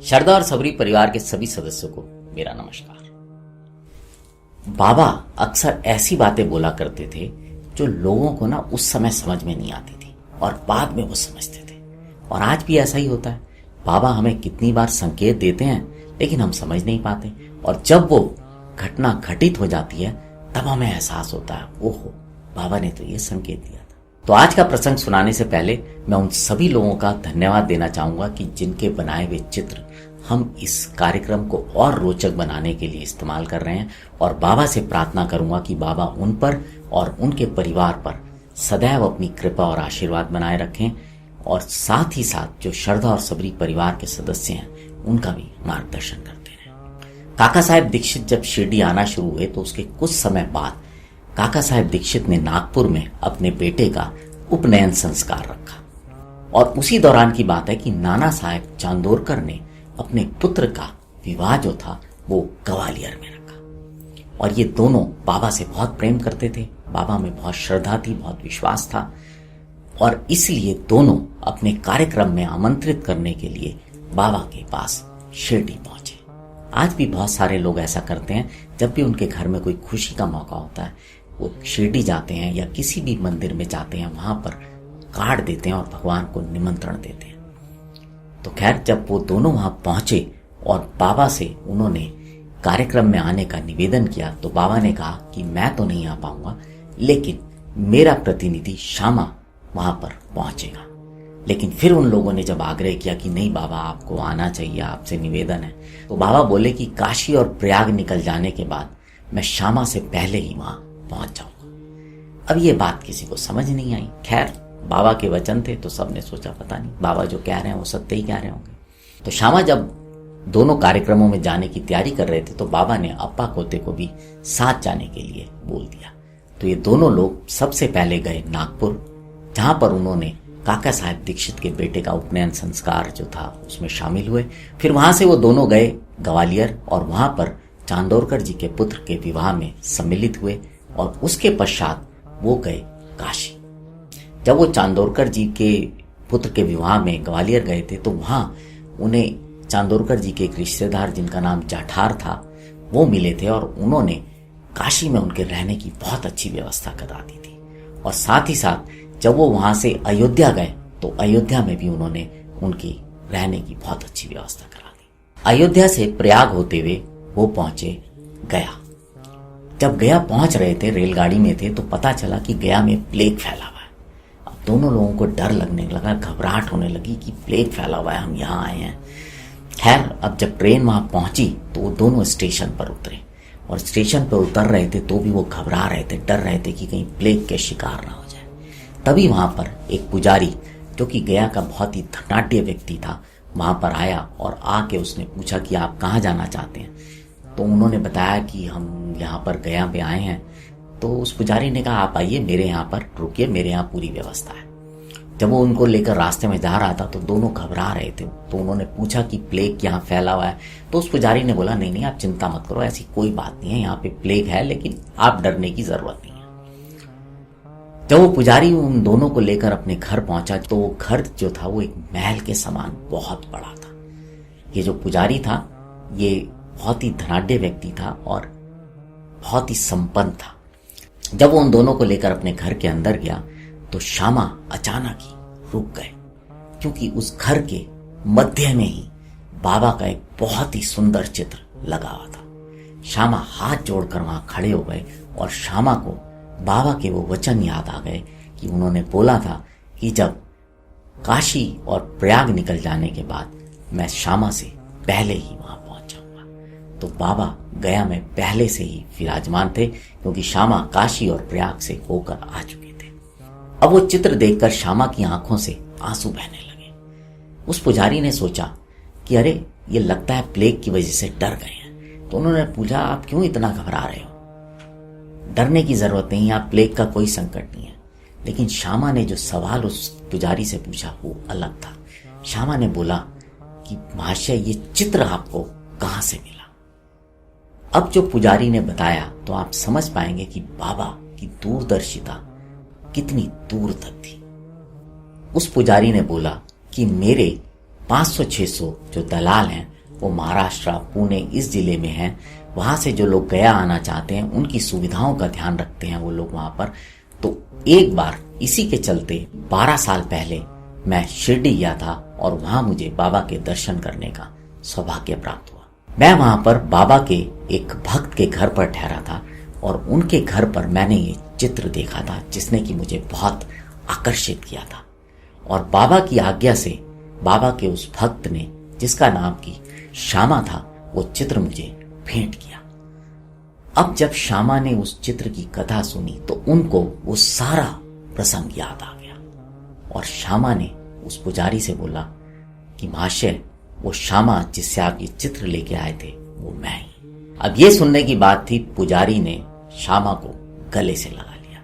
शारदा और सबरी परिवार के सभी सदस्यों को मेरा नमस्कार। बाबा अक्सर ऐसी बातें बोला करते थे जो लोगों को ना उस समय समझ में नहीं आती थी और बाद में वो समझते थे। और आज भी ऐसा ही होता है। बाबा हमें कितनी बार संकेत देते हैं लेकिन हम समझ नहीं पाते, और जब वो घटना घटित हो जाती है तब हमें एहसास होता है, ओहो बाबा ने तो ये संकेत दिया था। तो आज का प्रसंग सुनाने से पहले मैं उन सभी लोगों का धन्यवाद देना चाहूंगा कि जिनके बनाए हुए चित्र हम इस कार्यक्रम को और रोचक बनाने के लिए इस्तेमाल कर रहे हैं, और बाबा से प्रार्थना करूंगा कि बाबा उन पर और उनके परिवार पर सदैव अपनी कृपा और आशीर्वाद बनाए रखें, और साथ ही साथ जो शारदा और सबरी परिवार के सदस्य हैं उनका भी मार्गदर्शन करते रहें। काका साहेब दीक्षित जब शिरडी आना शुरू हुए तो उसके कुछ समय बाद काका साहेब दीक्षित ने नागपुर में अपने बेटे का उपनयन संस्कार रखा, और उसी दौरान की बात है कि नाना साहेब चांदोरकर ने अपने पुत्र का विवाह जो था वो ग्वालियर में रखा। और ये दोनों बाबा से बहुत प्रेम करते थे, बाबा में बहुत श्रद्धा थी, बहुत विश्वास था, और इसलिए दोनों अपने कार्यक्रम में आमंत्रित करने के लिए बाबा के पास शिरडी पहुंचे। आज भी बहुत सारे लोग ऐसा करते हैं, जब भी उनके घर में कोई खुशी का मौका होता है वो शिरडी जाते हैं या किसी भी मंदिर में जाते हैं, वहां पर कार्ड देते हैं और भगवान को निमंत्रण देते हैं। तो खैर जब वो दोनों वहां पहुंचे और बाबा से उन्होंने कार्यक्रम में आने का निवेदन किया तो बाबा ने कहा कि मैं तो नहीं आ पाऊंगा, लेकिन मेरा प्रतिनिधि श्यामा वहां पर पहुंचेगा। लेकिन फिर उन लोगों ने जब आग्रह किया कि नहीं बाबा आपको आना चाहिए, आपसे निवेदन है, तो बाबा बोले कि काशी और प्रयाग निकल जाने के बाद मैं श्यामा से पहले ही वहां पहुंच जाऊंगा। अब ये बात किसी को समझ नहीं आई। खैर बाबा के वचन थे तो सबने सोचा पता नहीं बाबा जो कह रहे हैं वो सत्य ही कह रहे होंगे। तो श्यामा जब दोनों कार्यक्रमों में जाने की तैयारी कर रहे थे तो बाबा ने अप्पा कोते को भी साथ जाने के लिए बोल दिया। तो ये दोनों लोग सबसे पहले गए नागपुर, जहां पर उन्होंने काका साहेब दीक्षित के बेटे का उपनयन संस्कार जो था उसमें शामिल हुए। फिर वहां से वो दोनों गए ग्वालियर और वहां पर चांदोरकर जी के पुत्र के विवाह में सम्मिलित हुए, और उसके पश्चात वो गए काशी। जब वो चांदोरकर जी के पुत्र के विवाह में ग्वालियर गए थे तो वहां उन्हें चांदोरकर जी के एक रिश्तेदार जिनका नाम जाठार था वो मिले थे, और उन्होंने काशी में उनके रहने की बहुत अच्छी व्यवस्था करा दी थी। और साथ ही साथ जब वो वहां से अयोध्या गए तो अयोध्या में भी उन्होंने उनकी रहने की बहुत अच्छी व्यवस्था करा दी। अयोध्या से प्रयाग होते हुए वो पहुंचे गया। जब गया पहुंच रहे थे, रेलगाड़ी में थे, तो पता चला कि गया में प्लेग फैला हुआ है। अब दोनों लोगों को डर लगने लगा, घबराहट होने लगी कि प्लेग फैला हुआ है, हम यहाँ आए हैं। खैर अब जब ट्रेन वहां पहुंची तो वो दोनों स्टेशन पर उतरे, और स्टेशन पर उतर रहे थे तो भी वो घबरा रहे थे, डर रहे थे कि कहीं प्लेग के शिकार ना हो जाए। तभी वहां पर एक पुजारी जो कि गया का बहुत ही धनाढ्य व्यक्ति था वहां पर आया, और आके उसने पूछा कि आप कहाँ जाना चाहते हैं। तो उन्होंने बताया कि हम यहाँ पर गया पे आए हैं। तो उस पुजारी ने कहा आप आइए, मेरे यहाँ पर रुकिए, मेरे यहाँ पूरी व्यवस्था है। जब वो उनको लेकर रास्ते में जा रहा था तो दोनों घबरा रहे थे, तो उन्होंने पूछा कि प्लेग यहाँ फैला हुआ है। तो उस पुजारी ने बोला नहीं नहीं आप चिंता मत करो, ऐसी कोई बात नहीं है, यहाँ पे प्लेग है लेकिन आप डरने की जरूरत नहीं है। जब वो पुजारी उन दोनों को लेकर अपने घर पहुंचा तो वो घर जो था वो एक महल के समान बहुत बड़ा था। ये जो पुजारी था ये बहुत ही धनाढ्य व्यक्ति था और बहुत ही संपन्न था। जब वो उन दोनों को लेकर अपने घर के अंदर गया तो श्यामा अचानक ही रुक गए, क्योंकि उस घर के मध्य में ही बाबा का एक बहुत ही सुंदर चित्र लगा हुआ था। श्यामा हाथ जोड़कर वहां खड़े हो गए, और श्यामा को बाबा के वो वचन याद आ गए कि उन्होंने बोला था कि जब काशी और प्रयाग निकल जाने के बाद मैं श्यामा से पहले ही वहां पहुंच जाऊंगा। तो बाबा गया में पहले से ही विराजमान थे, क्योंकि श्यामा काशी और प्रयाग से होकर आ चुके थे। अब वो चित्र देखकर श्यामा की आंखों से आंसू बहने लगे। उस पुजारी ने सोचा कि अरे ये लगता है प्लेग की वजह से डर गए हैं। तो उन्होंने पूछा आप क्यों इतना घबरा रहे हो? डरने की जरूरत नहीं, आप प्लेग का कोई संकट नहीं है। लेकिन श्यामा ने जो सवाल उस पुजारी से पूछा वो अलग था। श्यामा ने बोला कि महाशय ये चित्र आपको कहां से मिला? अब जो पुजारी ने बताया तो आप समझ पाएंगे कि बाबा की दूरदर्शिता कितनी दूर तक थी। उस पुजारी ने बोला कि मेरे 500-600 जो दलाल हैं वो महाराष्ट्र, पुणे इस जिले में हैं। वहां से जो लोग गया आना चाहते हैं उनकी सुविधाओं का ध्यान रखते हैं वो लोग वहां पर। तो एक बार इसी के चलते 12 साल पहले मैं शिरडी गया था और वहां मुझे बाबा के दर्शन करने का सौभाग्य प्राप्त हुआ। मैं वहां पर बाबा के एक भक्त के घर पर ठहरा था और उनके घर पर मैंने ये चित्र देखा था जिसने कि मुझे बहुत आकर्षित किया था। और बाबा की आज्ञा से बाबा के उस भक्त ने, जिसका नाम की श्यामा था, वो चित्र मुझे भेंट किया। अब जब श्यामा ने उस चित्र की कथा सुनी तो उनको वो सारा प्रसंग याद आ गया और श्यामा ने उस पुजारी से बोला कि महाशय, वो श्यामा जिससे आप ये चित्र लेके आए थे वो मैं ही। अब ये सुनने की बात थी, पुजारी ने श्यामा को गले से लगा लिया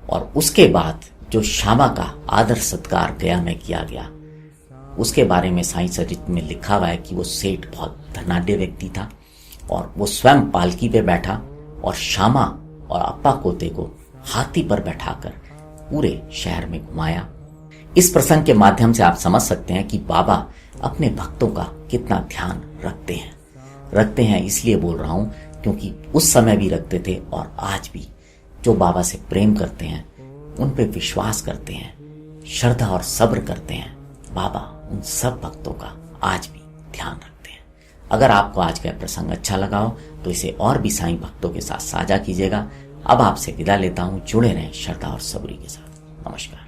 और उसके बाद जो श्यामा का आदर सत्कार गया में किया गया उसके बारे में साईं चरित्र में लिखा हुआ है कि वो सेठ बहुत धनाढ्य व्यक्ति था और वो स्वयं पालकी पे बैठा और श्यामा और अप्पा कोते को हाथी पर बैठाकर पूरे शहर में घुमाया। इस प्रसंग के माध्यम से आप समझ सकते हैं कि बाबा अपने भक्तों का कितना ध्यान रखते हैं। इसलिए बोल रहा हूं क्योंकि उस समय भी रखते थे और आज भी जो बाबा से प्रेम करते हैं, उन पे विश्वास करते हैं, श्रद्धा और सब्र करते हैं, बाबा उन सब भक्तों का आज भी ध्यान रखते हैं। अगर आपको आज का प्रसंग अच्छा लगा हो तो इसे और भी साईं भक्तों के साथ साझा कीजिएगा। अब आपसे विदा लेता हूं। जुड़े रहें श्रद्धा और सब्री के साथ। नमस्कार।